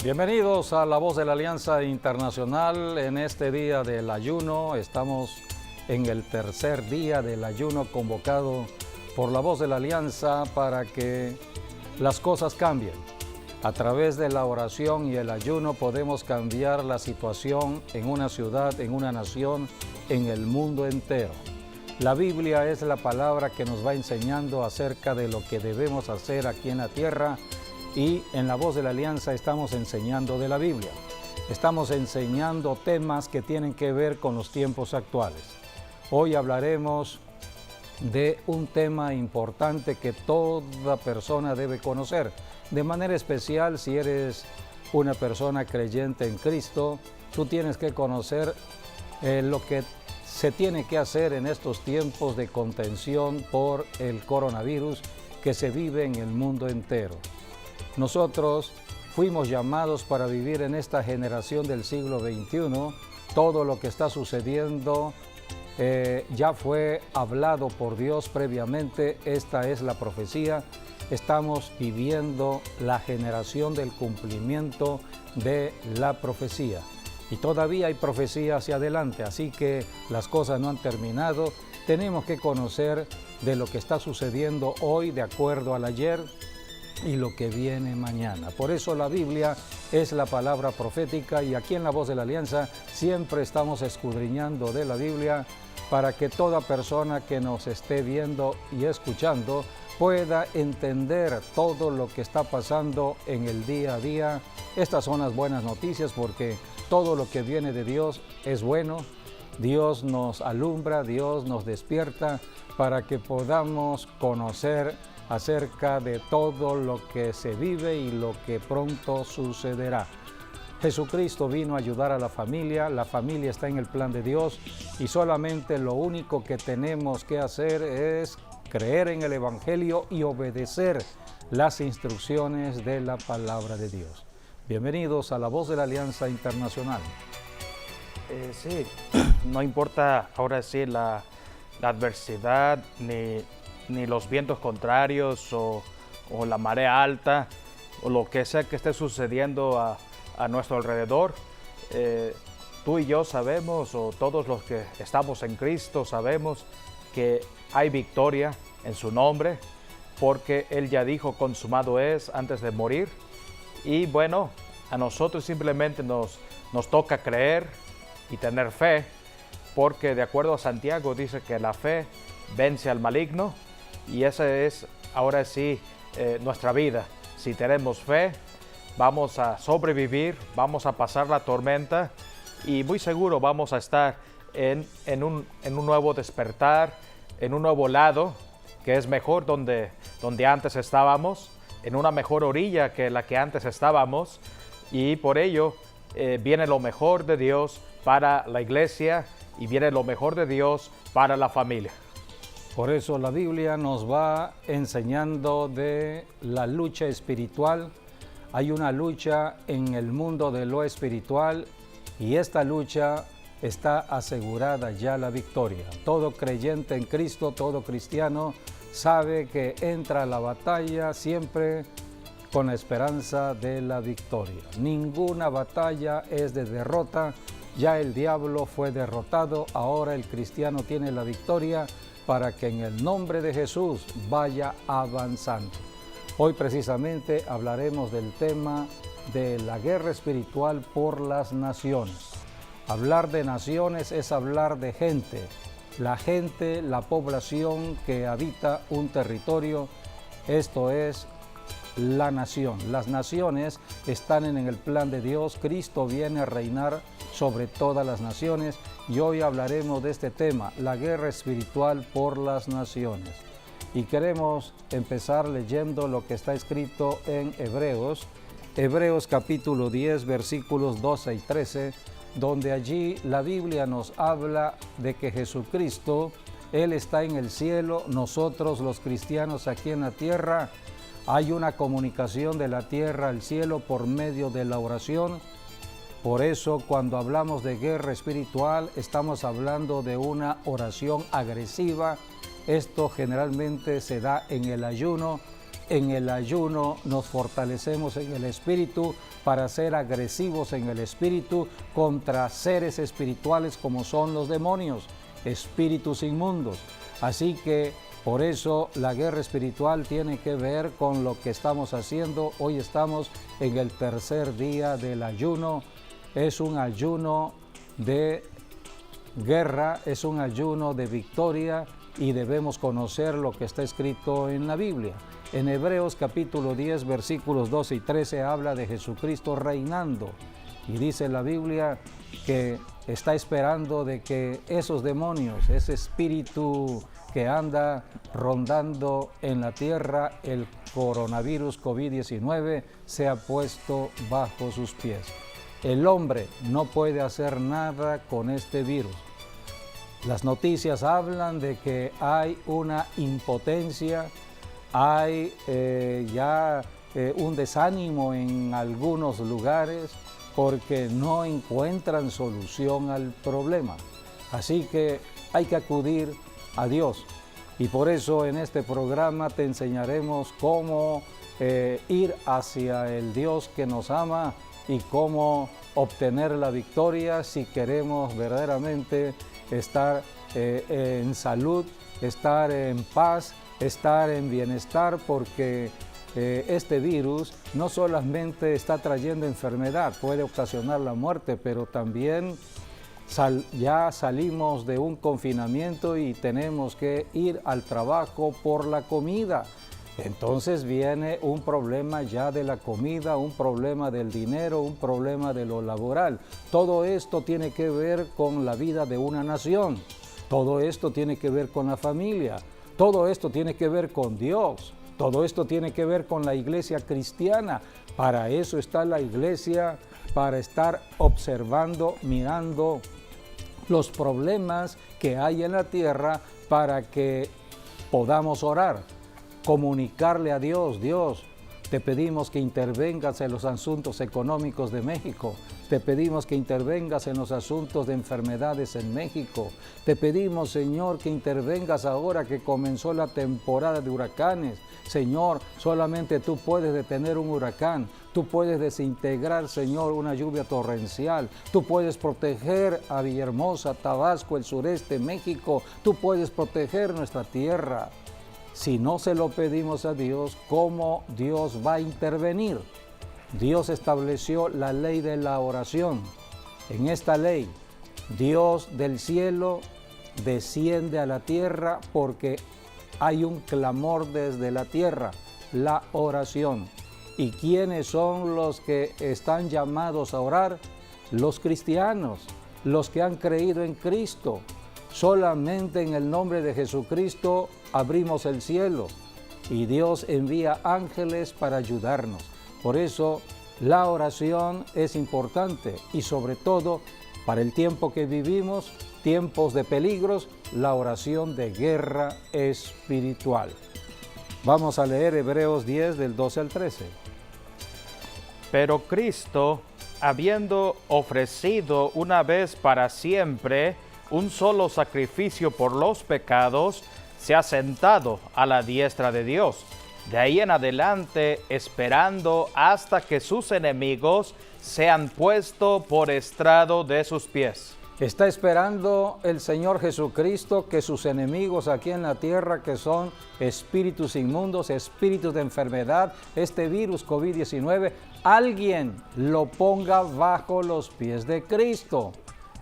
Bienvenidos a La Voz de la Alianza Internacional. En este día del ayuno, estamos en el tercer día del ayuno convocado por La Voz de la Alianza para que las cosas cambien. A través de la oración y el ayuno podemos cambiar la situación en una ciudad, en una nación, en el mundo entero. La Biblia es la palabra que nos va enseñando acerca de lo que debemos hacer aquí en la tierra. Y en La Voz de la Alianza estamos enseñando de la Biblia. Estamos enseñando temas que tienen que ver con los tiempos actuales. Hoy hablaremos de un tema importante que toda persona debe conocer. De manera especial, si eres una persona creyente en Cristo, tú tienes que conocer lo que se tiene que hacer en estos tiempos de contención por el coronavirus que se vive en el mundo entero. Nosotros fuimos llamados para vivir en esta generación del siglo XXI. Todo lo que está sucediendo ya fue hablado por Dios previamente. Esta es la profecía. Estamos viviendo la generación del cumplimiento de la profecía. Y todavía hay profecía hacia adelante, así que las cosas no han terminado. Tenemos que conocer de lo que está sucediendo hoy de acuerdo al ayer y lo que viene mañana. Por eso la Biblia es la palabra profética y aquí en La Voz de la Alianza siempre estamos escudriñando de la Biblia para que toda persona que nos esté viendo y escuchando pueda entender todo lo que está pasando en el día a día. Estas son las buenas noticias porque todo lo que viene de Dios es bueno. Dios nos alumbra, Dios nos despierta para que podamos conocer acerca de todo lo que se vive y lo que pronto sucederá. Jesucristo vino a ayudar a la familia está en el plan de Dios y solamente lo único que tenemos que hacer es creer en el Evangelio y obedecer las instrucciones de la palabra de Dios. Bienvenidos a La Voz de la Alianza Internacional. Sí, no importa ahora sí la adversidad ni los vientos contrarios o la marea alta o lo que sea que esté sucediendo a nuestro alrededor. Tú y yo sabemos, o todos los que estamos en Cristo sabemos que hay victoria en su nombre porque Él ya dijo consumado es antes de morir. Y bueno, a nosotros simplemente nos toca creer y tener fe porque de acuerdo a Santiago dice que la fe vence al maligno. Y esa es ahora sí nuestra vida. Si tenemos fe, vamos a sobrevivir, vamos a pasar la tormenta y muy seguro vamos a estar en un nuevo despertar, en un nuevo lado que es mejor donde antes estábamos, en una mejor orilla que la que antes estábamos. Y por ello viene lo mejor de Dios para la iglesia y viene lo mejor de Dios para la familia. Por eso la Biblia nos va enseñando de la lucha espiritual. Hay una lucha en el mundo de lo espiritual y esta lucha está asegurada ya la victoria. Todo creyente en Cristo, todo cristiano sabe que entra a la batalla siempre con la esperanza de la victoria. Ninguna batalla es de derrota. Ya el diablo fue derrotado, ahora el cristiano tiene la victoria para que en el nombre de Jesús vaya avanzando. Hoy precisamente hablaremos del tema de la guerra espiritual por las naciones. Hablar de naciones es hablar de gente. La gente, la población que habita un territorio, esto es la nación. Las naciones están en el plan de Dios. Cristo viene a reinar sobre todas las naciones y hoy hablaremos de este tema, la guerra espiritual por las naciones. Y queremos empezar leyendo lo que está escrito en Hebreos capítulo 10, versículos 12 y 13, donde allí la Biblia nos habla de que Jesucristo, Él está en el cielo, nosotros los cristianos aquí en la tierra. Hay una comunicación de la tierra al cielo por medio de la oración. Por eso cuando hablamos de guerra espiritual estamos hablando de una oración agresiva. Esto generalmente se da en el ayuno en el ayuno nos fortalecemos en el espíritu para ser agresivos en el espíritu contra seres espirituales como son los demonios, espíritus inmundos. Así que por eso la guerra espiritual tiene que ver con lo que estamos haciendo. Hoy estamos en el tercer día del ayuno. Es un ayuno de guerra, es un ayuno de victoria y debemos conocer lo que está escrito en la Biblia. En Hebreos capítulo 10, versículos 12 y 13 habla de Jesucristo reinando. Y dice la Biblia que está esperando de que esos demonios, ese espíritu que anda rondando en la tierra, el coronavirus COVID-19, sea puesto bajo sus pies. El hombre no puede hacer nada con este virus. Las noticias hablan de que hay una impotencia, hay un desánimo en algunos lugares porque no encuentran solución al problema. Así que hay que acudir a Dios. Y por eso en este programa te enseñaremos cómo ir hacia el Dios que nos ama y cómo obtener la victoria si queremos verdaderamente estar en salud, estar en paz, estar en bienestar, porque este virus no solamente está trayendo enfermedad, puede ocasionar la muerte, pero también ya salimos de un confinamiento y tenemos que ir al trabajo por la comida. Entonces viene un problema ya de la comida, un problema del dinero, un problema de lo laboral. Todo esto tiene que ver con la vida de una nación. Todo esto tiene que ver con la familia. Todo esto tiene que ver con Dios. Todo esto tiene que ver con la iglesia cristiana. Para eso está la iglesia, para estar observando, mirando los problemas que hay en la tierra para que podamos orar, comunicarle a Dios: Dios, te pedimos que intervengas en los asuntos económicos de México. Te pedimos que intervengas en los asuntos de enfermedades en México. Te pedimos, Señor, que intervengas ahora que comenzó la temporada de huracanes. Señor, solamente tú puedes detener un huracán. Tú puedes desintegrar, Señor, una lluvia torrencial. Tú puedes proteger a Villahermosa, Tabasco, el sureste, México. Tú puedes proteger nuestra tierra. Si no se lo pedimos a Dios, ¿cómo Dios va a intervenir? Dios estableció la ley de la oración. En esta ley, Dios del cielo desciende a la tierra porque hay un clamor desde la tierra, la oración. ¿Y quiénes son los que están llamados a orar? Los cristianos, los que han creído en Cristo. Solamente en el nombre de Jesucristo abrimos el cielo y Dios envía ángeles para ayudarnos. Por eso la oración es importante y sobre todo para el tiempo que vivimos, tiempos de peligros, la oración de guerra espiritual. Vamos a leer Hebreos 10 del 12 al 13. Pero Cristo, habiendo ofrecido una vez para siempre un solo sacrificio por los pecados, se ha sentado a la diestra de Dios. De ahí en adelante, esperando hasta que sus enemigos sean puestos por estrado de sus pies. Está esperando el Señor Jesucristo que sus enemigos aquí en la tierra, que son espíritus inmundos, espíritus de enfermedad, este virus COVID-19, alguien lo ponga bajo los pies de Cristo.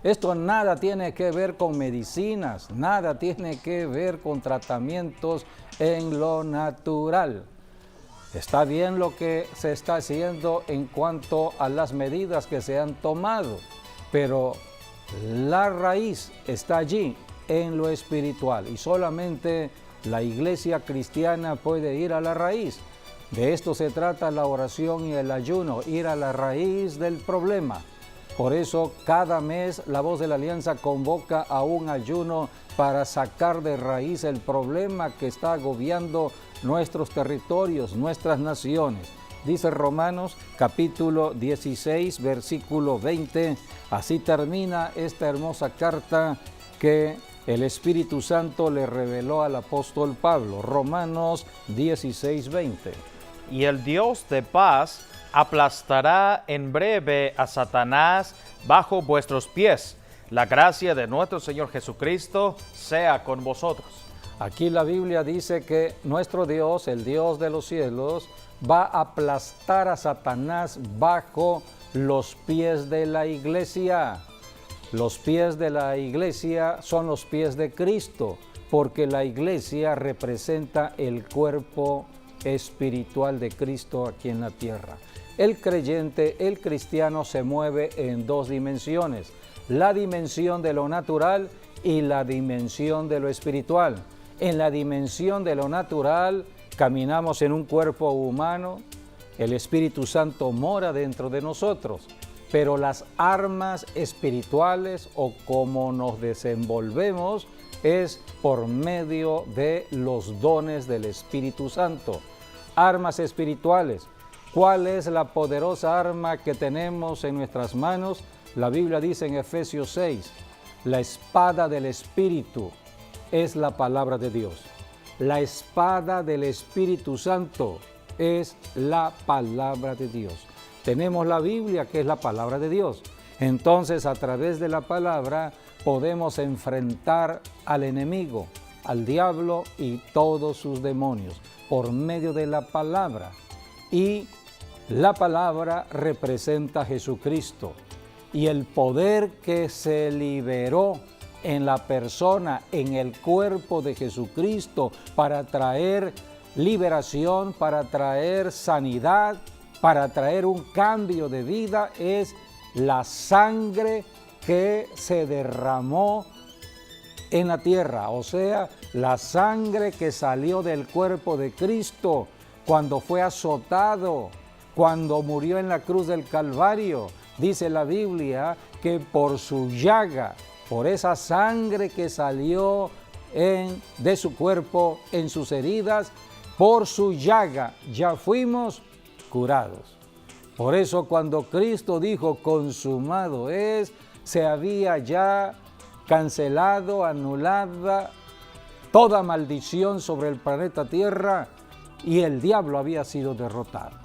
Esto nada tiene que ver con medicinas, nada tiene que ver con tratamientos en lo natural. Está bien lo que se está haciendo en cuanto a las medidas que se han tomado, pero la raíz está allí en lo espiritual y solamente la iglesia cristiana puede ir a la raíz. De esto se trata la oración y el ayuno, ir a la raíz del problema. Por eso cada mes la Voz de la Alianza convoca a un ayuno para sacar de raíz el problema que está agobiando nuestros territorios, nuestras naciones. Dice Romanos capítulo 16, versículo 20, así termina esta hermosa carta que el Espíritu Santo le reveló al apóstol Pablo. Romanos 16:20. Y el Dios de paz aplastará en breve a Satanás bajo vuestros pies. La gracia de nuestro Señor Jesucristo sea con vosotros. Aquí la Biblia dice que nuestro Dios, el Dios de los cielos, va a aplastar a Satanás bajo los pies de la iglesia. Los pies de la iglesia son los pies de Cristo, porque la iglesia representa el cuerpo espiritual de Cristo aquí en la tierra. El creyente, el cristiano, se mueve en dos dimensiones: la dimensión de lo natural y la dimensión de lo espiritual. En la dimensión de lo natural caminamos en un cuerpo humano, el Espíritu Santo mora dentro de nosotros, pero las armas espirituales o cómo nos desenvolvemos es por medio de los dones del Espíritu Santo. Armas espirituales. ¿Cuál es la poderosa arma que tenemos en nuestras manos? La Biblia dice en Efesios 6, la espada del Espíritu es la palabra de Dios. La espada del Espíritu Santo es la palabra de Dios. Tenemos la Biblia, que es la palabra de Dios. Entonces, a través de la palabra podemos enfrentar al enemigo, al diablo y todos sus demonios, por medio de la palabra. Y la palabra representa a Jesucristo. Y el poder que se liberó en la persona, en el cuerpo de Jesucristo, para traer liberación, para traer sanidad, para traer un cambio de vida, es la sangre que se derramó en la tierra, o sea, la sangre que salió del cuerpo de Cristo cuando fue azotado, cuando murió en la cruz del Calvario. Dice la Biblia que por su llaga, por esa sangre que salió de su cuerpo, en sus heridas, por su llaga ya fuimos curados. Por eso cuando Cristo dijo consumado es, se había ya cancelado, anulada toda maldición sobre el planeta Tierra y el diablo había sido derrotado.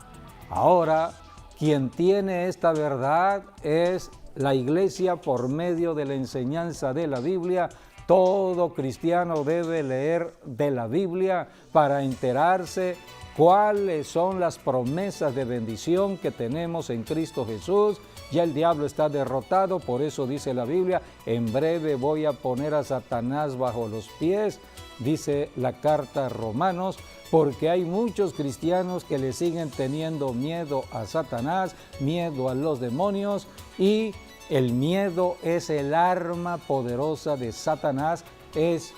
Ahora, quien tiene esta verdad es la iglesia por medio de la enseñanza de la Biblia. Todo cristiano debe leer de la Biblia para enterarse cuáles son las promesas de bendición que tenemos en Cristo Jesús. Ya el diablo está derrotado, por eso dice la Biblia, en breve voy a poner a Satanás bajo los pies, dice la carta a Romanos, porque hay muchos cristianos que le siguen teniendo miedo a Satanás, miedo a los demonios, y el miedo es el arma poderosa de Satanás, es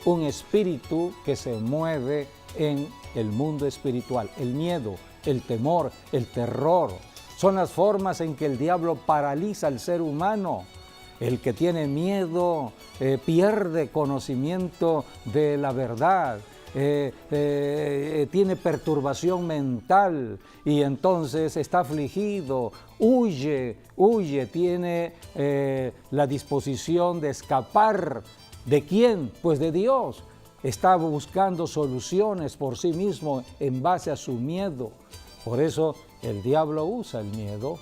un espíritu que se mueve en el mundo espiritual. El miedo, el temor, el terror, son las formas en que el diablo paraliza al ser humano. El que tiene miedo pierde conocimiento de la verdad, tiene perturbación mental y entonces está afligido, huye, tiene la disposición de escapar. ¿De quién? Pues de Dios. Está buscando soluciones por sí mismo en base a su miedo. Por eso el diablo usa el miedo.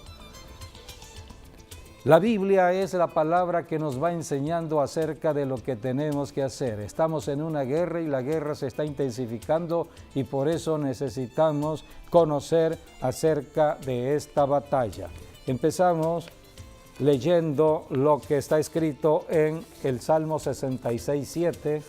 La Biblia es la palabra que nos va enseñando acerca de lo que tenemos que hacer. Estamos en una guerra y la guerra se está intensificando y por eso necesitamos conocer acerca de esta batalla. Empezamos leyendo lo que está escrito en el Salmo 66:7.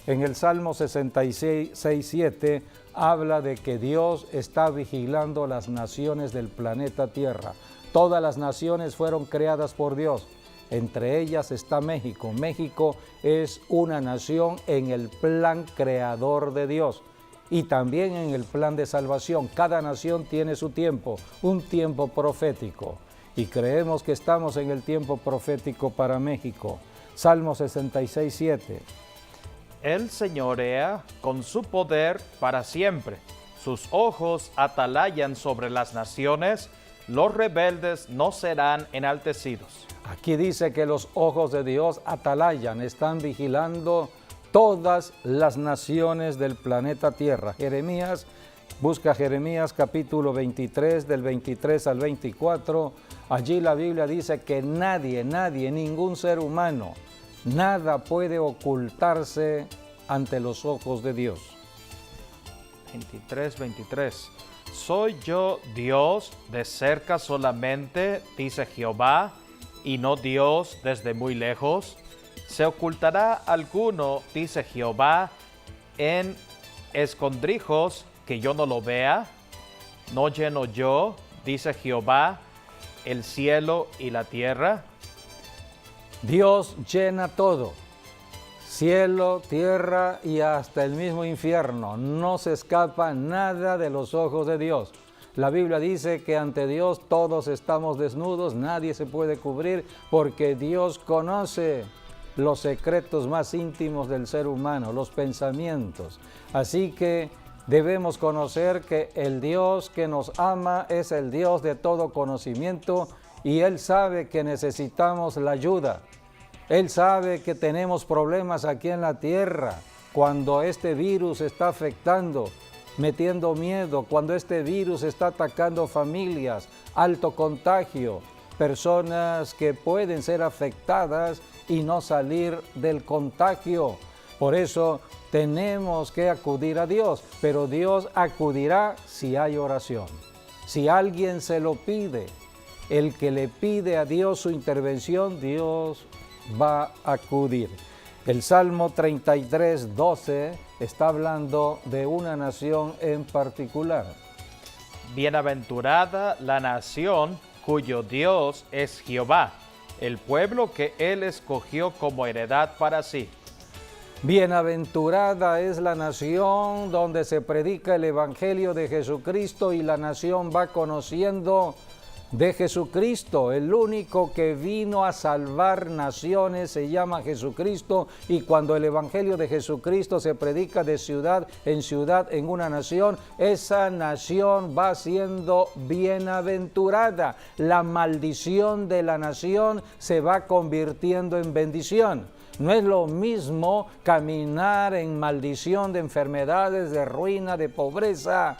En el Salmo 66:7 habla de que Dios está vigilando las naciones del planeta Tierra. Todas las naciones fueron creadas por Dios. Entre ellas está México. México es una nación en el plan creador de Dios y también en el plan de salvación. Cada nación tiene su tiempo, un tiempo profético. Y creemos que estamos en el tiempo profético para México. Salmo 66:7. Él señorea con su poder para siempre. Sus ojos atalayan sobre las naciones. Los rebeldes no serán enaltecidos. Aquí dice que los ojos de Dios atalayan, están vigilando todas las naciones del planeta Tierra. Busca Jeremías capítulo 23, del 23 al 24. Allí la Biblia dice que nadie, ningún ser humano, nada puede ocultarse ante los ojos de Dios. 23. ¿Soy yo Dios de cerca solamente, dice Jehová, y no Dios desde muy lejos? ¿Se ocultará alguno, dice Jehová, en escondrijos que yo no lo vea? ¿No lleno yo, dice Jehová, el cielo y la tierra? Dios llena todo, cielo, tierra y hasta el mismo infierno. No se escapa nada de los ojos de Dios. La Biblia dice que ante Dios todos estamos desnudos, nadie se puede cubrir porque Dios conoce los secretos más íntimos del ser humano, los pensamientos. Así que debemos conocer que el Dios que nos ama es el Dios de todo conocimiento y Él sabe que necesitamos la ayuda. Él sabe que tenemos problemas aquí en la tierra cuando este virus está afectando, metiendo miedo, cuando este virus está atacando familias, alto contagio, personas que pueden ser afectadas y no salir del contagio. Por eso tenemos que acudir a Dios, pero Dios acudirá si hay oración. Si alguien se lo pide, el que le pide a Dios su intervención, Dios va a acudir. El Salmo 33, 12 está hablando de una nación en particular. Bienaventurada la nación cuyo Dios es Jehová, el pueblo que Él escogió como heredad para sí. Bienaventurada es la nación donde se predica el Evangelio de Jesucristo y la nación va conociendo de Jesucristo. El único que vino a salvar naciones se llama Jesucristo, y cuando el Evangelio de Jesucristo se predica de ciudad en una nación, esa nación va siendo bienaventurada. La maldición de la nación se va convirtiendo en bendición. No es lo mismo caminar en maldición de enfermedades, de ruina, de pobreza,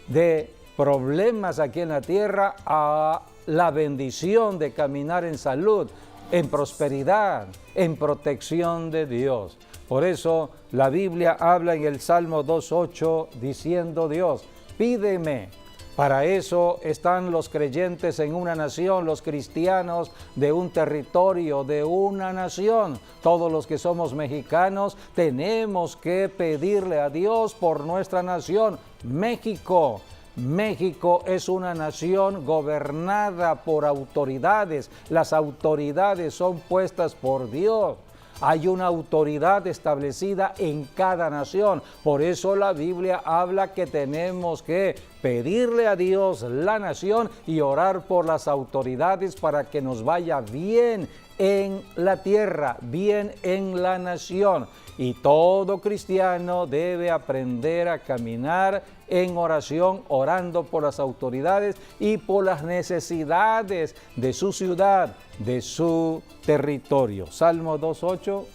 de problemas aquí en la tierra, a la bendición de caminar en salud, en prosperidad, en protección de Dios. Por eso la Biblia habla en el Salmo 2.8 diciendo Dios, pídeme. Para eso están los creyentes en una nación, los cristianos de un territorio, de una nación. Todos los que somos mexicanos tenemos que pedirle a Dios por nuestra nación, México. México es una nación gobernada por autoridades. Las autoridades son puestas por Dios. Hay una autoridad establecida en cada nación. Por eso la Biblia habla que tenemos que pedirle a Dios la nación y orar por las autoridades para que nos vaya bien en la tierra, bien en la nación. Y todo cristiano debe aprender a caminar en oración, orando por las autoridades y por las necesidades de su ciudad, de su territorio. Salmo 2.8.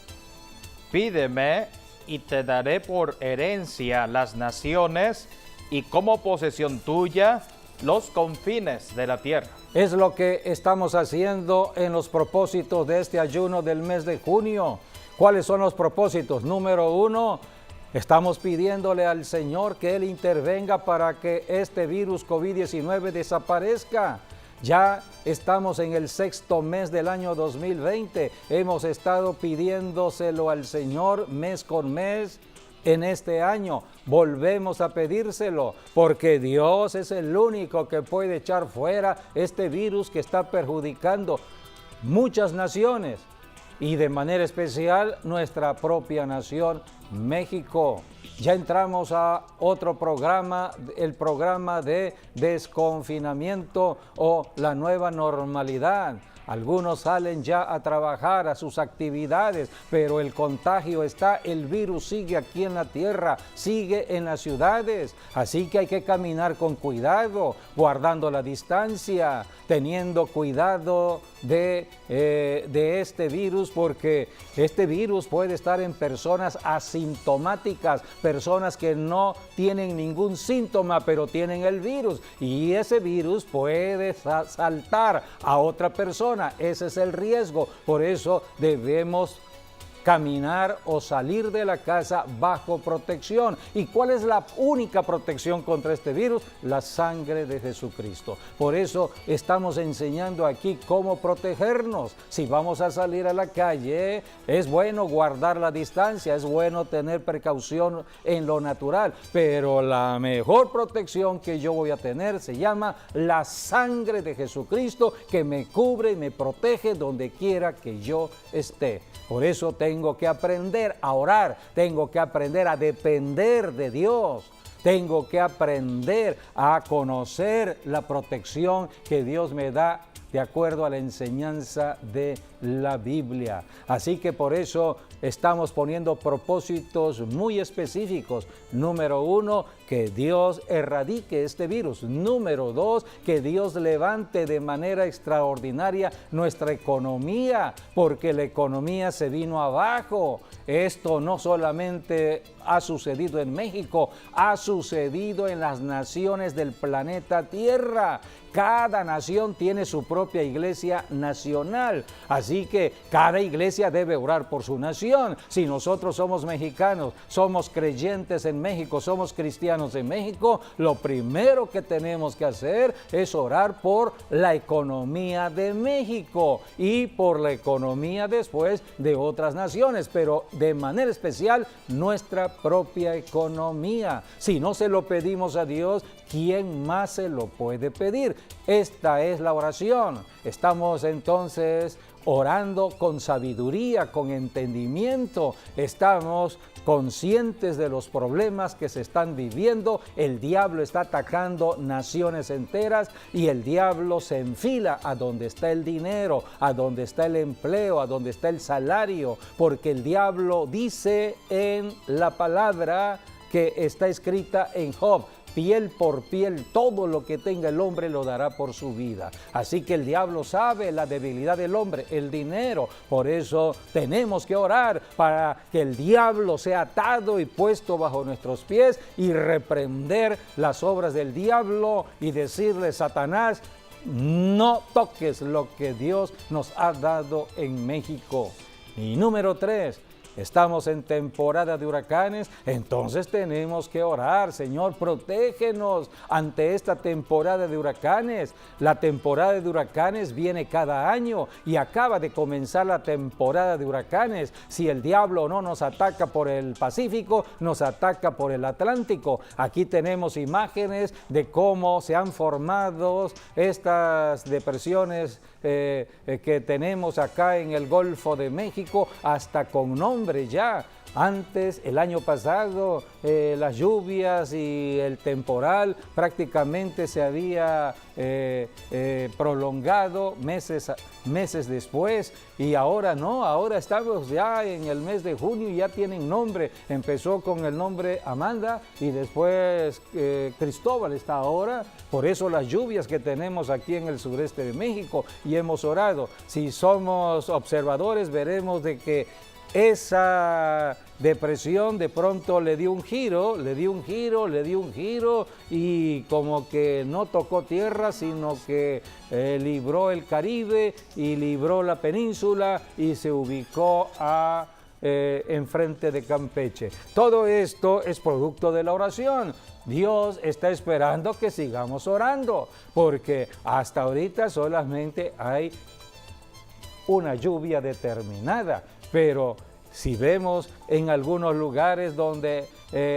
Pídeme y te daré por herencia las naciones y como posesión tuya los confines de la tierra. Es lo que estamos haciendo en los propósitos de este ayuno del mes de junio. ¿Cuáles son los propósitos? Número 1, estamos pidiéndole al Señor que Él intervenga para que este virus COVID-19 desaparezca. Ya estamos en el 6º mes del año 2020. Hemos estado pidiéndoselo al Señor mes con mes en este año. Volvemos a pedírselo porque Dios es el único que puede echar fuera este virus que está perjudicando muchas naciones. Y de manera especial nuestra propia nación, México. Ya entramos a otro programa, el programa de desconfinamiento o la nueva normalidad. algunos salen ya a trabajar, a sus actividades, pero el contagio está, el virus sigue aquí en la tierra, sigue en las ciudades, así que hay que caminar con cuidado, guardando la distancia, teniendo cuidado de este virus, porque este virus puede estar en personas asintomáticas, personas que no tienen ningún síntoma, pero tienen el virus, y ese virus puede saltar a otra persona. Ese es el riesgo. Por eso debemos caminar o salir de la casa bajo protección. ¿Y cuál es la única protección contra este virus? La sangre de Jesucristo. Por eso estamos enseñando aquí cómo protegernos. Si vamos a salir a la calle, es bueno guardar la distancia, es bueno tener precaución en lo natural, pero la mejor protección que yo voy a tener se llama la sangre de Jesucristo, que me cubre y me protege donde quiera que yo esté. Por eso tengo que aprender a orar, tengo que aprender a depender de Dios, tengo que aprender a conocer la protección que Dios me da de acuerdo a la enseñanza de la Biblia. Así que por eso estamos poniendo propósitos muy específicos. Número 1, que Dios erradique este virus. Número 2, que Dios levante de manera extraordinaria nuestra economía, porque la economía se vino abajo. Esto no solamente ha sucedido en México, ha sucedido en las naciones del planeta Tierra. Cada nación tiene su propia iglesia nacional, así que cada iglesia debe orar por su nación. Si nosotros somos mexicanos, somos creyentes en México, somos cristianos en México, lo primero que tenemos que hacer es orar por la economía de México y por la economía después de otras naciones, pero de manera especial nuestra propia economía. Si no se lo pedimos a Dios, ¿quién más se lo puede pedir? Esta es la oración. Estamos entonces orando con sabiduría, con entendimiento. Estamos conscientes de los problemas que se están viviendo. El diablo está atacando naciones enteras y el diablo se enfila a donde está el dinero, a donde está el empleo, a donde está el salario, porque el diablo dice en la palabra que está escrita en Job: piel por piel, todo lo que tenga el hombre lo dará por su vida. Así que el diablo sabe la debilidad del hombre, el dinero. Por eso tenemos que orar para que el diablo sea atado y puesto bajo nuestros pies y reprender las obras del diablo y decirle: Satanás, no toques lo que Dios nos ha dado en México. Y número 3, estamos en temporada de huracanes, entonces tenemos que orar: Señor, protégenos ante esta temporada de huracanes. La temporada de huracanes viene cada año y acaba de comenzar la temporada de huracanes. Si el diablo no nos ataca por el Pacífico, nos ataca por el Atlántico. Aquí tenemos imágenes de cómo se han formado estas depresiones que tenemos acá en el Golfo de México, hasta con nombre ya. Antes, el año pasado, las lluvias y el temporal prácticamente se había prolongado meses después, y ahora no, ahora estamos ya en el mes de junio y ya tienen nombre. Empezó con el nombre Amanda y después Cristóbal está ahora. Por eso las lluvias que tenemos aquí en el sureste de México, y hemos orado. Si somos observadores, veremos de que esa depresión de pronto le dio un giro y como que no tocó tierra, sino que libró el Caribe y libró la península y se ubicó enfrente de Campeche. Todo esto es producto de la oración. Dios está esperando que sigamos orando, porque hasta ahorita solamente hay una lluvia determinada, pero si vemos en algunos lugares donde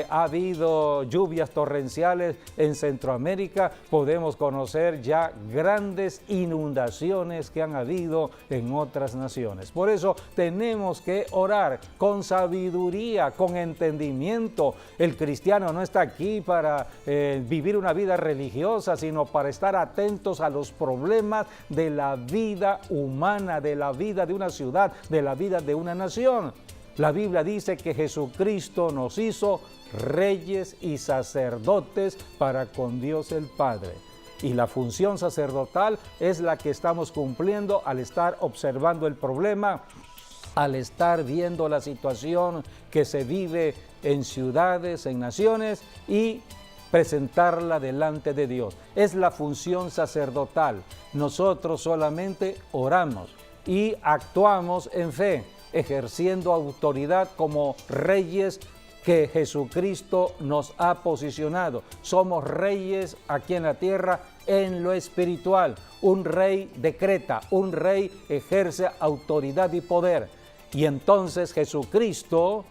ha habido lluvias torrenciales en Centroamérica, podemos conocer ya grandes inundaciones que han habido en otras naciones. Por eso tenemos que orar con sabiduría, con entendimiento. El cristiano no está aquí para vivir una vida religiosa, sino para estar atentos a los problemas de la vida humana, de la vida de una ciudad, de la vida de una nación. La Biblia dice que Jesucristo nos hizo reyes y sacerdotes para con Dios el Padre. Y la función sacerdotal es la que estamos cumpliendo al estar observando el problema, al estar viendo la situación que se vive en ciudades, en naciones, y presentarla delante de Dios. Es la función sacerdotal. Nosotros solamente oramos y actuamos en fe, ejerciendo autoridad como reyes que Jesucristo nos ha posicionado. Somos reyes aquí en la tierra en lo espiritual. Un rey decreta, un rey ejerce autoridad y poder. Y entonces Jesucristo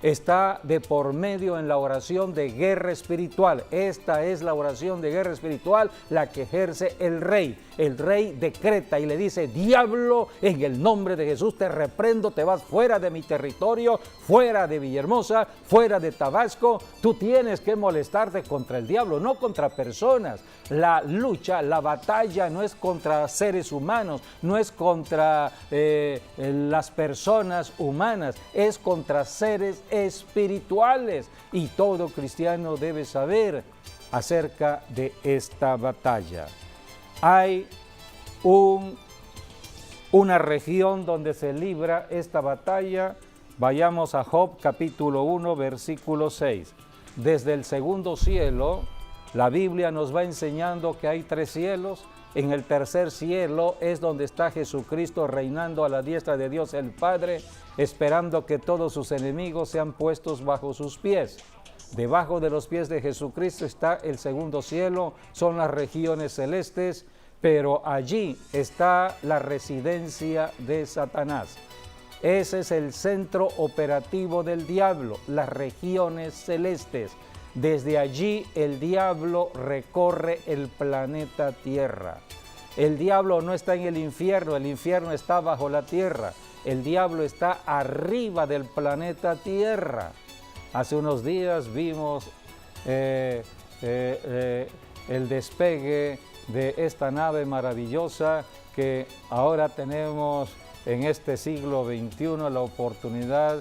está de por medio en la oración de guerra espiritual. Esta es la oración de guerra espiritual, la que ejerce el rey. El rey decreta y le dice: diablo, en el nombre de Jesús te reprendo, te vas fuera de mi territorio, fuera de Villahermosa, fuera de Tabasco. Tú tienes que molestarte contra el diablo, no contra personas. La lucha, la batalla no es contra seres humanos, no es contra las personas humanas, es contra seres espirituales. Y todo cristiano debe saber acerca de esta batalla. Hay una región donde se libra esta batalla. Vayamos a Job capítulo 1, versículo 6. Desde el segundo cielo, la Biblia nos va enseñando que hay 3 cielos. En el tercer cielo es donde está Jesucristo reinando a la diestra de Dios el Padre, esperando que todos sus enemigos sean puestos bajo sus pies. Debajo de los pies de Jesucristo está el segundo cielo, son las regiones celestes, pero allí está la residencia de Satanás. Ese es el centro operativo del diablo, las regiones celestes. Desde allí el diablo recorre el planeta Tierra. El diablo no está en el infierno está bajo la tierra. El diablo está arriba del planeta Tierra. Hace unos días vimos el despegue de esta nave maravillosa que ahora tenemos en este siglo XXI la oportunidad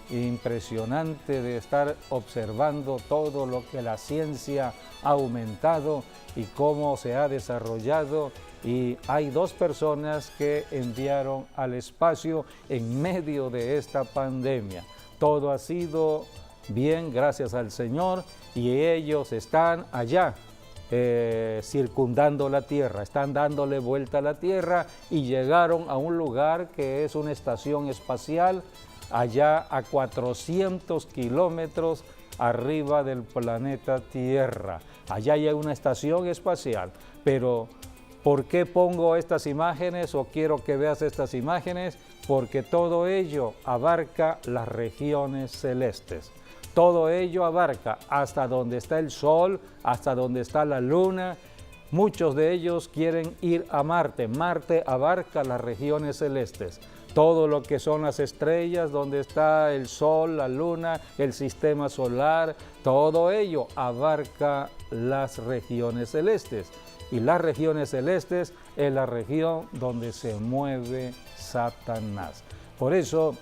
impresionante de estar observando todo lo que la ciencia ha aumentado y cómo se ha desarrollado. Y hay 2 personas que enviaron al espacio en medio de esta pandemia. Todo ha sido bien, gracias al Señor, y ellos están allá circundando la Tierra, están dándole vuelta a la Tierra y llegaron a un lugar que es una estación espacial allá a 400 kilómetros arriba del planeta Tierra. Allá hay una estación espacial, pero ¿por qué pongo estas imágenes o quiero que veas estas imágenes? Porque todo ello abarca las regiones celestes. Todo ello abarca hasta donde está el Sol, hasta donde está la Luna. Muchos de ellos quieren ir a Marte. Marte abarca las regiones celestes. Todo lo que son las estrellas, donde está el Sol, la Luna, el sistema solar, todo ello abarca las regiones celestes. Y las regiones celestes es la región donde se mueve Satanás. Por eso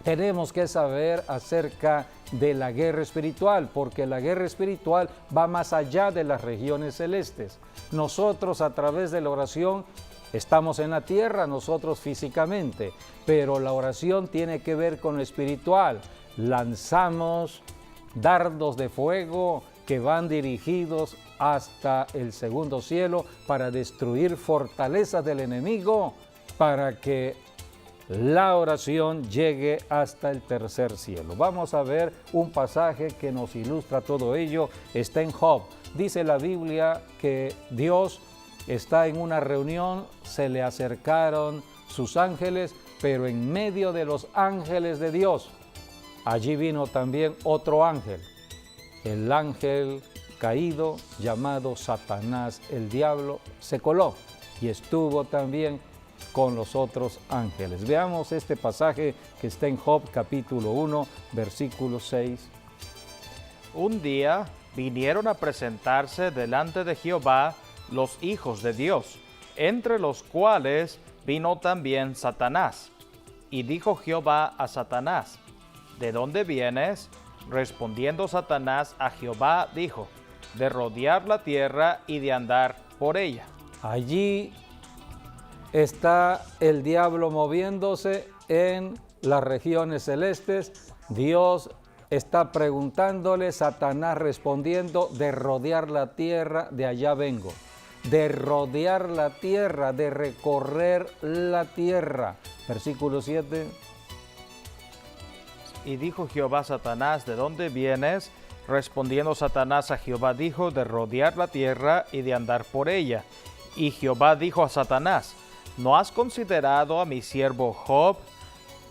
tenemos que saber acerca de la guerra espiritual, porque la guerra espiritual va más allá de las regiones celestes. Nosotros, a través de la oración, estamos en la tierra, nosotros físicamente, pero la oración tiene que ver con lo espiritual. Lanzamos dardos de fuego que van dirigidos hasta el segundo cielo para destruir fortalezas del enemigo, para que la oración llegue hasta el tercer cielo. Vamos a ver un pasaje que nos ilustra todo ello. Está en Job. Dice la Biblia que Dios está en una reunión, se le acercaron sus ángeles, pero en medio de los ángeles de Dios allí vino también otro ángel, el ángel caído llamado Satanás, el diablo, se coló y estuvo también con los otros ángeles. Veamos este pasaje que está en Job capítulo 1, versículo 6. Un día vinieron a presentarse delante de Jehová los hijos de Dios, entre los cuales vino también Satanás. Y dijo Jehová a Satanás, ¿de dónde vienes? Respondiendo Satanás a Jehová, dijo, de rodear la tierra y de andar por ella. Allí está el diablo moviéndose en las regiones celestes. Dios está preguntándole, Satanás respondiendo, de rodear la tierra, de allá vengo. De rodear la tierra, de recorrer la tierra. Versículo 7. Y dijo Jehová a Satanás, ¿de dónde vienes? Respondiendo Satanás a Jehová, dijo, de rodear la tierra y de andar por ella. Y Jehová dijo a Satanás, ¿no has considerado a mi siervo Job,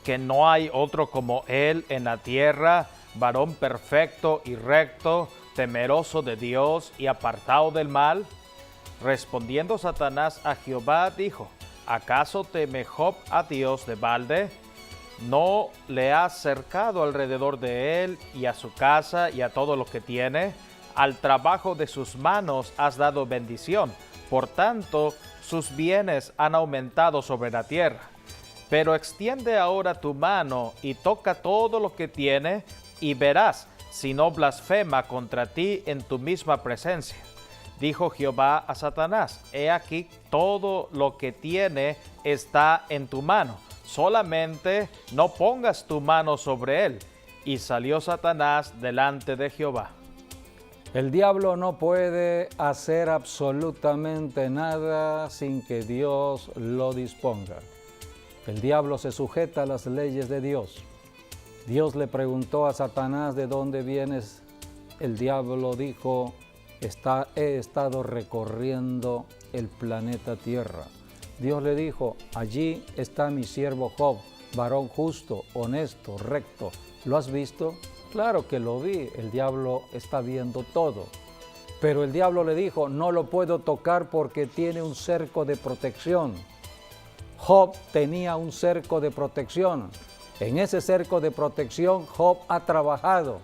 que no hay otro como él en la tierra, varón perfecto y recto, temeroso de Dios y apartado del mal? Respondiendo Satanás a Jehová, dijo, ¿acaso teme Job a Dios de balde? ¿No le has cercado alrededor de él y a su casa y a todo lo que tiene? Al trabajo de sus manos has dado bendición, por tanto, sus bienes han aumentado sobre la tierra. Pero extiende ahora tu mano y toca todo lo que tiene, y verás si no blasfema contra ti en tu misma presencia. Dijo Jehová a Satanás, he aquí todo lo que tiene está en tu mano, solamente no pongas tu mano sobre él. Y salió Satanás delante de Jehová. El diablo no puede hacer absolutamente nada sin que Dios lo disponga. El diablo se sujeta a las leyes de Dios. Dios le preguntó a Satanás, ¿de dónde vienes? El diablo dijo, he estado recorriendo el planeta Tierra. Dios le dijo, allí está mi siervo Job, varón justo, honesto, recto. ¿Lo has visto? Claro que lo vi, el diablo está viendo todo. Pero el diablo le dijo, no lo puedo tocar porque tiene un cerco de protección. Job tenía un cerco de protección. En ese cerco de protección Job ha trabajado.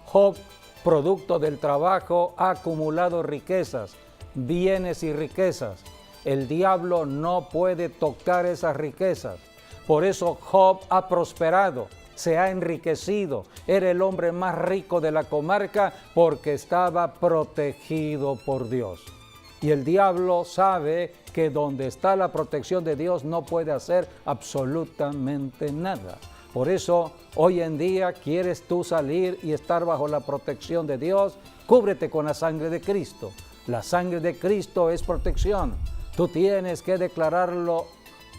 Job, producto del trabajo, ha acumulado riquezas, bienes y riquezas. El diablo no puede tocar esas riquezas. Por eso Job ha prosperado, se ha enriquecido. Era el hombre más rico de la comarca porque estaba protegido por Dios. Y el diablo sabe que donde está la protección de Dios no puede hacer absolutamente nada. Por eso, hoy en día, ¿quieres tú salir y estar bajo la protección de Dios? Cúbrete con la sangre de Cristo. La sangre de Cristo es protección. Tú tienes que declararlo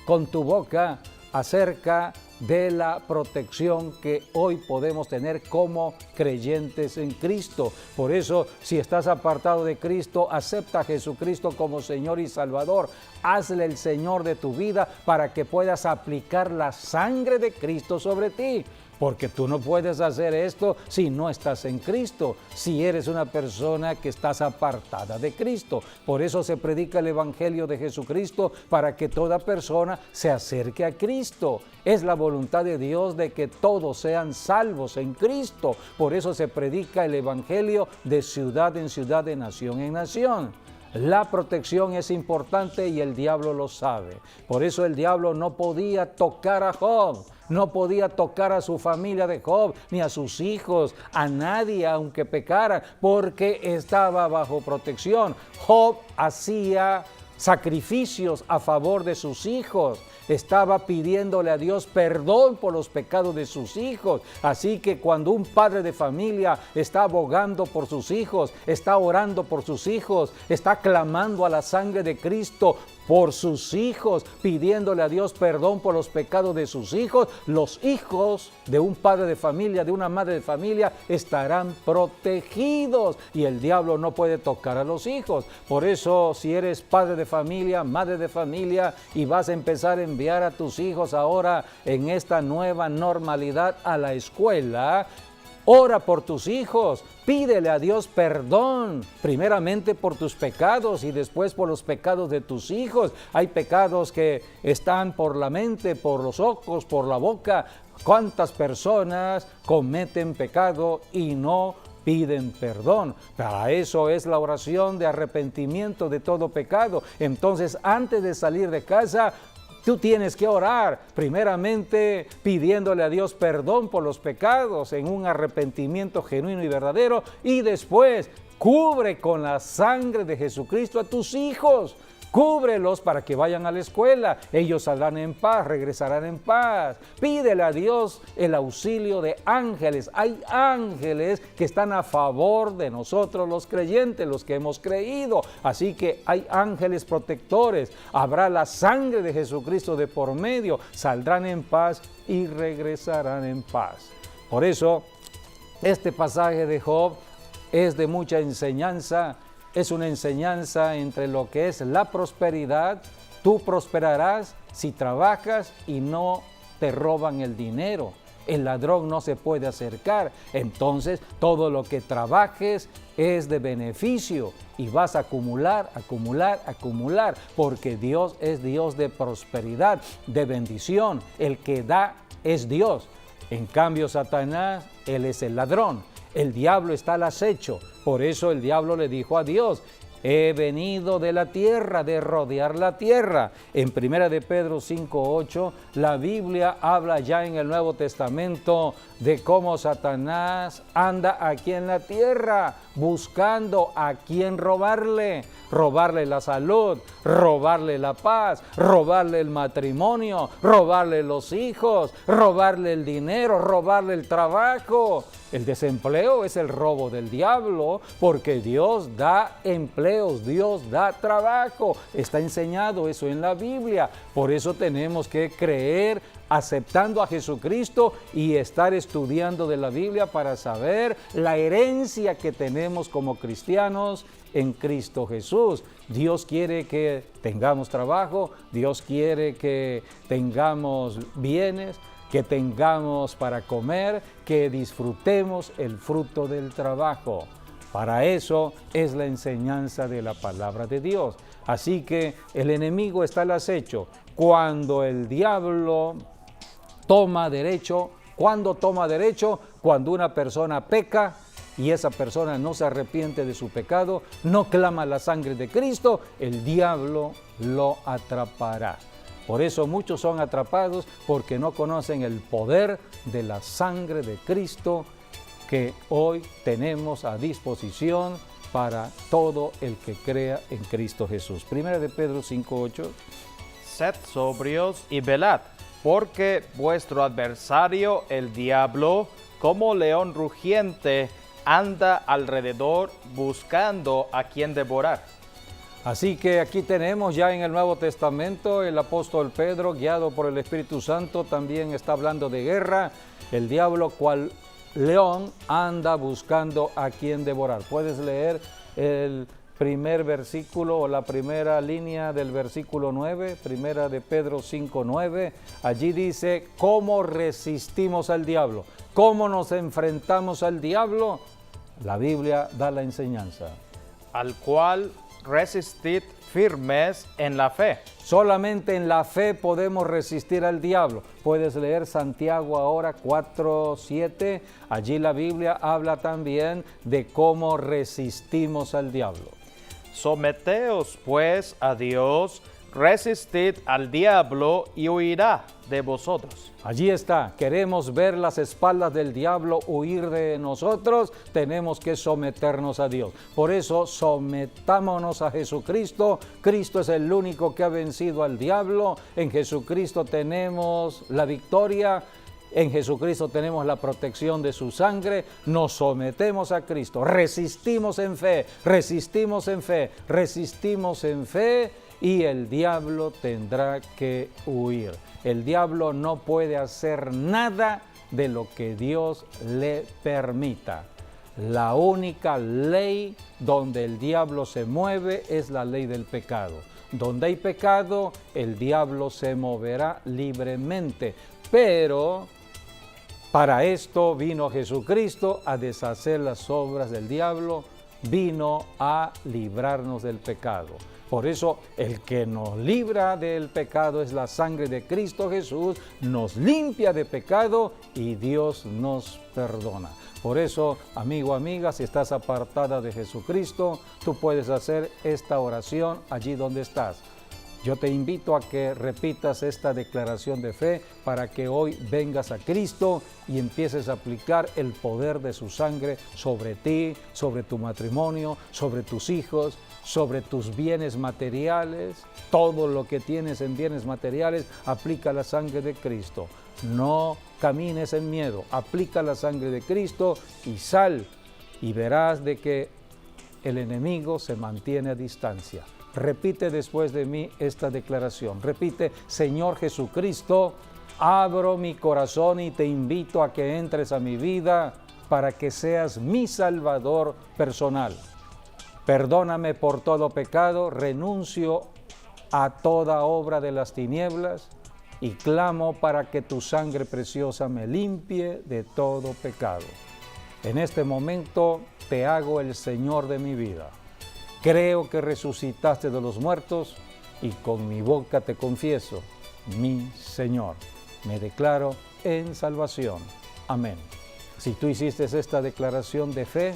con tu boca acerca de la protección que hoy podemos tener como creyentes en Cristo. Por eso, si estás apartado de Cristo, acepta a Jesucristo como Señor y Salvador. Hazle el Señor de tu vida para que puedas aplicar la sangre de Cristo sobre ti. Porque tú no puedes hacer esto si no estás en Cristo, si eres una persona que estás apartada de Cristo. Por eso se predica el Evangelio de Jesucristo, para que toda persona se acerque a Cristo. Es la voluntad de Dios de que todos sean salvos en Cristo. Por eso se predica el Evangelio de ciudad en ciudad, de nación en nación. La protección es importante y el diablo lo sabe. Por eso el diablo no podía tocar a Job, no podía tocar a su familia de Job, ni a sus hijos, a nadie, aunque pecara, porque estaba bajo protección. Job hacía sacrificios a favor de sus hijos. Estaba pidiéndole a Dios perdón por los pecados de sus hijos. Así que cuando un padre de familia está abogando por sus hijos, está orando por sus hijos, está clamando a la sangre de Cristo por sus hijos, pidiéndole a Dios perdón por los pecados de sus hijos. Los hijos de un padre de familia, de una madre de familia, estarán protegidos y el diablo no puede tocar a los hijos. Por eso, si eres padre de familia, madre de familia y vas a empezar a enviar a tus hijos ahora en esta nueva normalidad a la escuela, ora por tus hijos, pídele a Dios perdón, primeramente por tus pecados y después por los pecados de tus hijos. Hay pecados que están por la mente, por los ojos, por la boca. ¿Cuántas personas cometen pecado y no piden perdón? Para eso es la oración de arrepentimiento de todo pecado. Entonces, antes de salir de casa, tú tienes que orar, primeramente pidiéndole a Dios perdón por los pecados en un arrepentimiento genuino y verdadero, y después cubre con la sangre de Jesucristo a tus hijos. Cúbrelos para que vayan a la escuela. Ellos saldrán en paz, regresarán en paz. Pídele a Dios el auxilio de ángeles. Hay ángeles que están a favor de nosotros los creyentes, los que hemos creído. Así que hay ángeles protectores. Habrá la sangre de Jesucristo de por medio. Saldrán en paz y regresarán en paz. Por eso, este pasaje de Job es de mucha enseñanza. Es una enseñanza entre lo que es la prosperidad. Tú prosperarás si trabajas y no te roban el dinero. El ladrón no se puede acercar. Entonces, todo lo que trabajes es de beneficio y vas a acumular, acumular, acumular, porque Dios es Dios de prosperidad, de bendición. El que da es Dios. En cambio, Satanás, él es el ladrón. El diablo está al acecho. Por eso el diablo le dijo a Dios: he venido de la tierra, de rodear la tierra. En 1 de Pedro 5:8, la Biblia habla ya en el Nuevo Testamento de cómo Satanás anda aquí en la tierra buscando a quien robarle. Robarle la salud, robarle la paz, robarle el matrimonio, robarle los hijos, robarle el dinero, robarle el trabajo. El desempleo es el robo del diablo, porque Dios da empleos, Dios da trabajo. Está enseñado eso en la Biblia. Por eso tenemos que creer aceptando a Jesucristo y estar estudiando de la Biblia para saber la herencia que tenemos como cristianos en Cristo Jesús. Dios quiere que tengamos trabajo, Dios quiere que tengamos bienes, que tengamos para comer, que disfrutemos el fruto del trabajo. Para eso es la enseñanza de la palabra de Dios. Así que el enemigo está al acecho. Cuando el diablo toma derecho, ¿cuándo toma derecho? Cuando una persona peca y esa persona no se arrepiente de su pecado, no clama la sangre de Cristo, el diablo lo atrapará. Por eso muchos son atrapados porque no conocen el poder de la sangre de Cristo que hoy tenemos a disposición para todo el que crea en Cristo Jesús. 1 de Pedro 5:8. Sed sobrios y velad, porque vuestro adversario, el diablo, como león rugiente, anda alrededor buscando a quien devorar. Así que aquí tenemos ya en el Nuevo Testamento el apóstol Pedro, guiado por el Espíritu Santo, también está hablando de guerra. El diablo, cual león, anda buscando a quien devorar. Puedes leer el primer versículo o la primera línea del versículo 9, 1 de Pedro 5:9. Allí dice: ¿cómo resistimos al diablo? ¿Cómo nos enfrentamos al diablo? La Biblia da la enseñanza. Al cual resistid firmes en la fe. Solamente en la fe podemos resistir al diablo. Puedes leer Santiago ahora 4:7. Allí la Biblia habla también de cómo resistimos al diablo. Someteos pues a Dios, resistid al diablo y huirá de vosotros. Allí está. Queremos ver las espaldas del diablo huir de nosotros, tenemos que someternos a Dios. Por eso sometámonos a Jesucristo. Cristo es el único que ha vencido al diablo. En Jesucristo tenemos la victoria. En Jesucristo tenemos la protección de su sangre. Nos sometemos a Cristo, resistimos en fe, resistimos en fe, resistimos en fe y el diablo tendrá que huir. El diablo no puede hacer nada de lo que Dios le permita. La única ley donde el diablo se mueve es la ley del pecado. Donde hay pecado, el diablo se moverá libremente. Pero para esto vino Jesucristo a deshacer las obras del diablo, vino a librarnos del pecado. Por eso el que nos libra del pecado es la sangre de Cristo Jesús, nos limpia de pecado y Dios nos perdona. Por eso, amigo, amiga, si estás apartada de Jesucristo, tú puedes hacer esta oración allí donde estás. Yo te invito a que repitas esta declaración de fe para que hoy vengas a Cristo y empieces a aplicar el poder de su sangre sobre ti, sobre tu matrimonio, sobre tus hijos, sobre tus bienes materiales. Todo lo que tienes en bienes materiales, aplica la sangre de Cristo. No camines en miedo, aplica la sangre de Cristo y sal y verás de que el enemigo se mantiene a distancia. Repite después de mí esta declaración. Repite: Señor Jesucristo, abro mi corazón y te invito a que entres a mi vida para que seas mi Salvador personal. Perdóname por todo pecado, renuncio a toda obra de las tinieblas y clamo para que tu sangre preciosa me limpie de todo pecado. En este momento te hago el Señor de mi vida. Creo que resucitaste de los muertos y con mi boca te confieso, mi Señor. Me declaro en salvación. Amén. Si tú hiciste esta declaración de fe,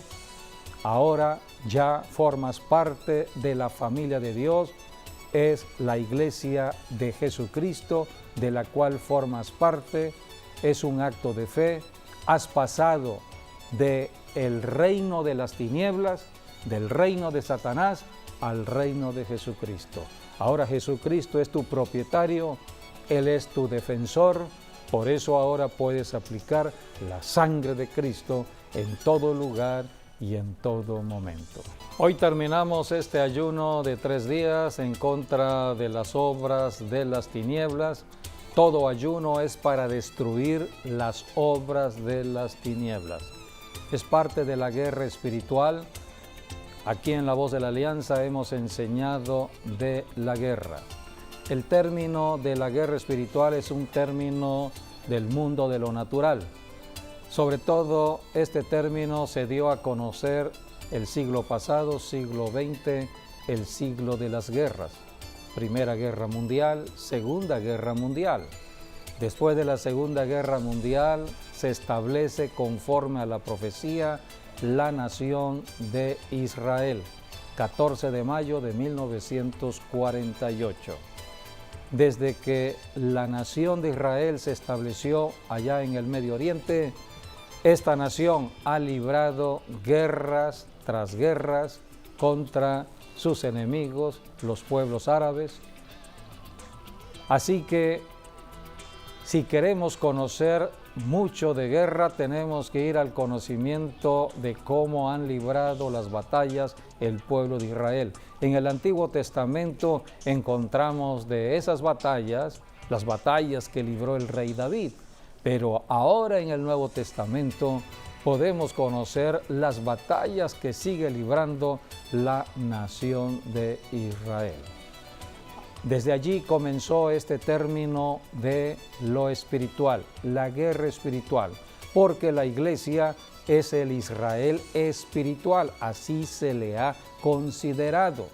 ahora ya formas parte de la familia de Dios. Es la iglesia de Jesucristo de la cual formas parte. Es un acto de fe. Has pasado del reino de las tinieblas, del reino de Satanás, al reino de Jesucristo. Ahora Jesucristo es tu propietario, Él es tu defensor. Por eso ahora puedes aplicar la sangre de Cristo en todo lugar y en todo momento. Hoy terminamos este ayuno de 3 días en contra de las obras de las tinieblas. Todo ayuno es para destruir las obras de las tinieblas. Es parte de la guerra espiritual. Aquí en La Voz de la Alianza hemos enseñado de la guerra. El término de la guerra espiritual es un término del mundo de lo natural. Sobre todo, este término se dio a conocer el siglo pasado, siglo XX, el siglo de las guerras. Primera Guerra Mundial, Segunda Guerra Mundial. Después de la Segunda Guerra Mundial, se establece conforme a la profecía la nación de Israel, 14 de mayo de 1948. Desde que la nación de Israel se estableció allá en el Medio Oriente, esta nación ha librado guerras tras guerras contra sus enemigos, los pueblos árabes. Así que si queremos conocer mucho de guerra, tenemos que ir al conocimiento de cómo han librado las batallas el pueblo de Israel. En el Antiguo Testamento encontramos de esas batallas, las batallas que libró el rey David. Pero ahora en el Nuevo Testamento podemos conocer las batallas que sigue librando la nación de Israel. Desde allí comenzó este término de lo espiritual, la guerra espiritual, porque la iglesia es el Israel espiritual, así se le ha considerado.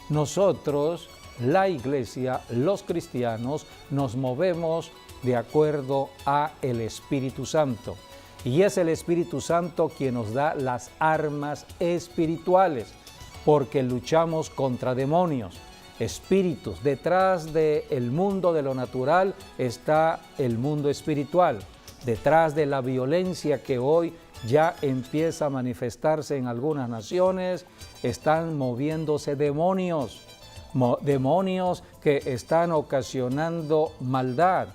Nosotros, la iglesia, los cristianos, nos movemos de acuerdo a el Espíritu Santo. Y es el Espíritu Santo quien nos da las armas espirituales, porque luchamos contra demonios, espíritus. Detrás del mundo de lo natural está el mundo espiritual. Detrás de la violencia que hoy ya empieza a manifestarse en algunas naciones, están moviéndose demonios, demonios que están ocasionando maldad.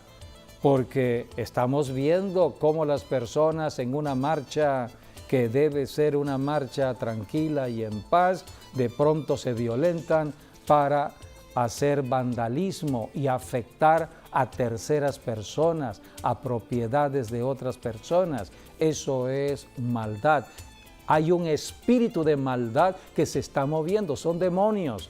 Porque estamos viendo cómo las personas en una marcha que debe ser una marcha tranquila y en paz, de pronto se violentan para hacer vandalismo y afectar a terceras personas, a propiedades de otras personas. Eso es maldad. Hay un espíritu de maldad que se está moviendo, son demonios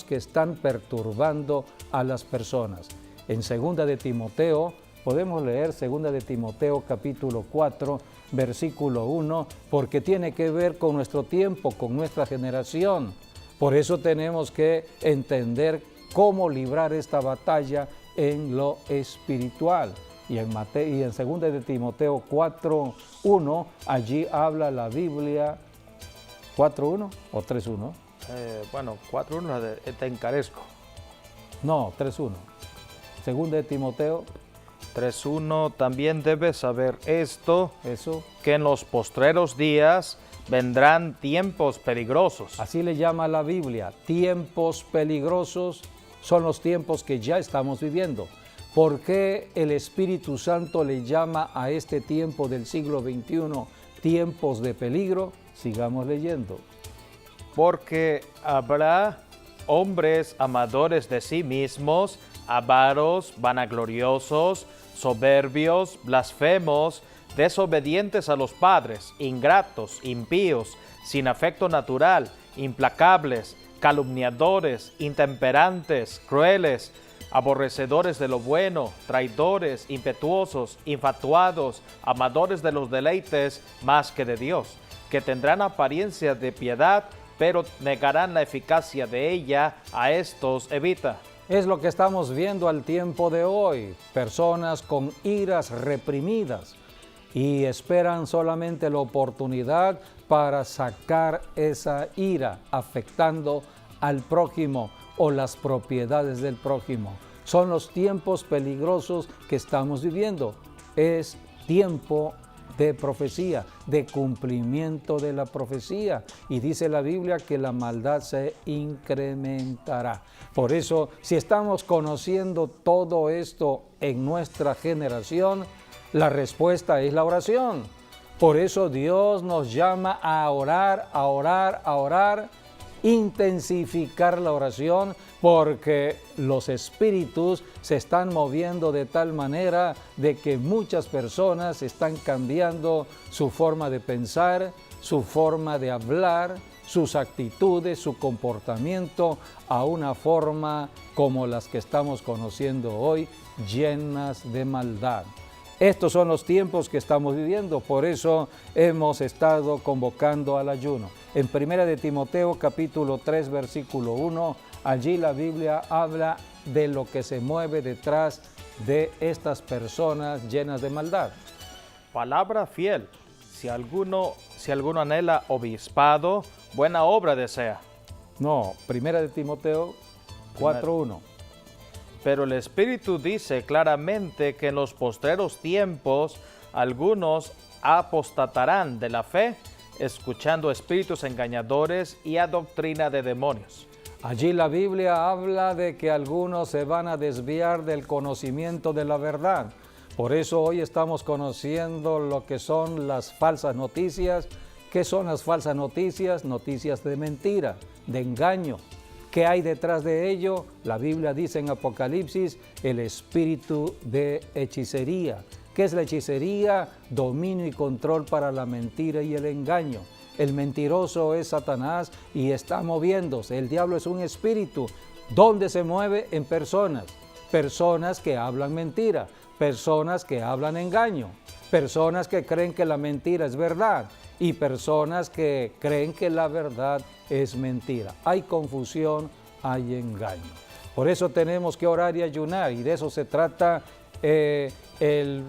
que están perturbando a las personas. En 2 de Timoteo, podemos leer 2 de Timoteo capítulo 4, versículo 1, porque tiene que ver con nuestro tiempo, con nuestra generación. Por eso tenemos que entender cómo librar esta batalla en lo espiritual. Y en 2 de Timoteo 4:1, allí habla la Biblia, 4:1 o 3:1. 4:1 te encarezco. No, 3:1. 2 de Timoteo 3:1, también debes saber esto, eso, que en los postreros días vendrán tiempos peligrosos. así le llama la Biblia, tiempos peligrosos son los tiempos que ya estamos viviendo. ¿Por qué el Espíritu Santo le llama a este tiempo del siglo XXI tiempos de peligro? Sigamos leyendo. Porque habrá hombres amadores de sí mismos, avaros, vanagloriosos, soberbios, blasfemos, desobedientes a los padres, ingratos, impíos, sin afecto natural, implacables, calumniadores, intemperantes, crueles, aborrecedores de lo bueno, traidores, impetuosos, infatuados, amadores de los deleites más que de Dios, que tendrán apariencia de piedad, pero negarán la eficacia de ella. A estos evita. Es lo que estamos viendo al tiempo de hoy, personas con iras reprimidas y esperan solamente la oportunidad para sacar esa ira, afectando al prójimo o las propiedades del prójimo. Son los tiempos peligrosos que estamos viviendo. Es tiempo de profecía, de cumplimiento de la profecía. Y dice la Biblia que la maldad se incrementará. Por eso, si estamos conociendo todo esto en nuestra generación, la respuesta es la oración. Por eso Dios nos llama a orar, a orar, a orar, intensificar la oración, porque los espíritus se están moviendo de tal manera de que muchas personas están cambiando su forma de pensar, su forma de hablar, sus actitudes, su comportamiento a una forma como las que estamos conociendo hoy, llenas de maldad. Estos son los tiempos que estamos viviendo, por eso hemos estado convocando al ayuno. En 1 de Timoteo capítulo 3 versículo 1, allí la Biblia habla de lo que se mueve detrás de estas personas llenas de maldad. Palabra fiel. Si alguno anhela obispado, buena obra desea. No, 1 de Timoteo 4:1. Pero el Espíritu dice claramente que en los postreros tiempos algunos apostatarán de la fe, escuchando espíritus engañadores y a doctrina de demonios. Allí la Biblia habla de que algunos se van a desviar del conocimiento de la verdad. Por eso hoy estamos conociendo lo que son las falsas noticias. ¿Qué son las falsas noticias? Noticias de mentira, de engaño. ¿Qué hay detrás de ello? La Biblia dice en Apocalipsis, el espíritu de hechicería. ¿Qué es la hechicería? Dominio y control para la mentira y el engaño. El mentiroso es Satanás y está moviéndose. El diablo es un espíritu. ¿Dónde se mueve? En personas. Personas que hablan mentira, personas que hablan engaño, personas que creen que la mentira es verdad y personas que creen que la verdad es mentira. Hay confusión, hay engaño. Por eso tenemos que orar y ayunar, y de eso se trata el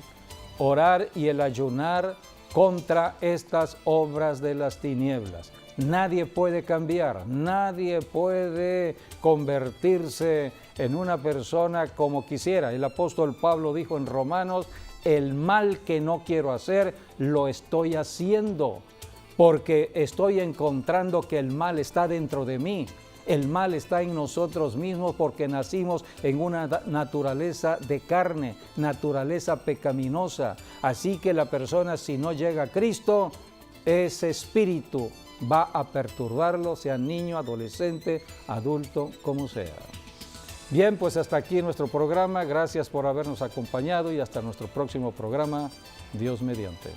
orar y el ayunar contra estas obras de las tinieblas. Nadie puede cambiar, nadie puede convertirse en una persona como quisiera. El apóstol Pablo dijo en Romanos, el mal que no quiero hacer, lo estoy haciendo, porque estoy encontrando que el mal está dentro de mí. El mal está en nosotros mismos porque nacimos en una naturaleza de carne, naturaleza pecaminosa. Así que la persona, si no llega a Cristo, ese espíritu va a perturbarlo, sea niño, adolescente, adulto, como sea. Bien, pues hasta aquí nuestro programa. Gracias por habernos acompañado y hasta nuestro próximo programa, Dios mediante.